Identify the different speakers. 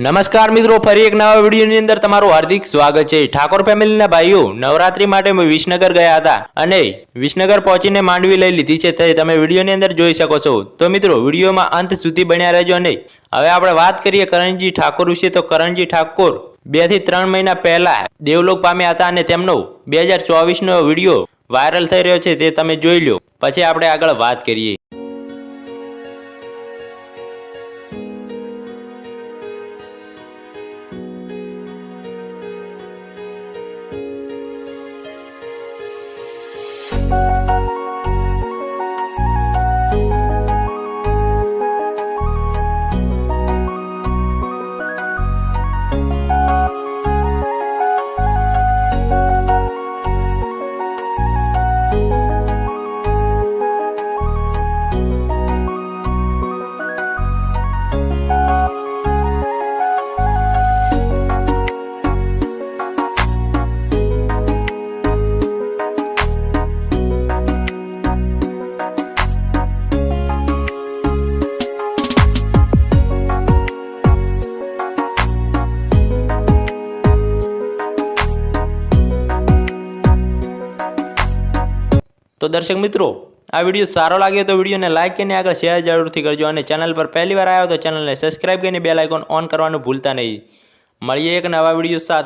Speaker 1: નમસ્કાર મિત્રો, ફરી એક નવા વિડીયોની અંદર તમારું હાર્દિક સ્વાગત છે। ઠાકોર ફેમિલીના ભાઈઓ નવરાત્રી માટે વિસનગર ગયા હતા અને વિસનગર પહોંચીને માંડવી લઈ લીધી છે તે તમે વિડીયોની અંદર જોઈ શકો છો। તો મિત્રો વિડીયોમાં અંત સુધી બન્યા રહેજો। અને હવે આપણે વાત કરીએ કરણજી ઠાકોર વિશે। તો કરણજી ઠાકોર 2 થી 3 મહિના પહેલા દેવલોક પામ્યા હતા અને તેમનો 2024નો વિડીયો વાયરલ થઈ રહ્યો છે તે તમે જોઈ લો, પછી આપણે આગળ વાત કરીએ। તો દર્શક મિત્રો, આ વિડીયો સારો લાગ્યો તો વિડીયોને લાઈક કરીને આગળ શેર જરૂરથી કરજો અને ચેનલ પર પહેલી વાર આવ્યો તો ચેનલને સબસ્ક્રાઇબ કરીને બેલ આઇકોન ઓન કરવાનું ભૂલતા નહીં। મળીએ એક નવા વિડીયો સાથે।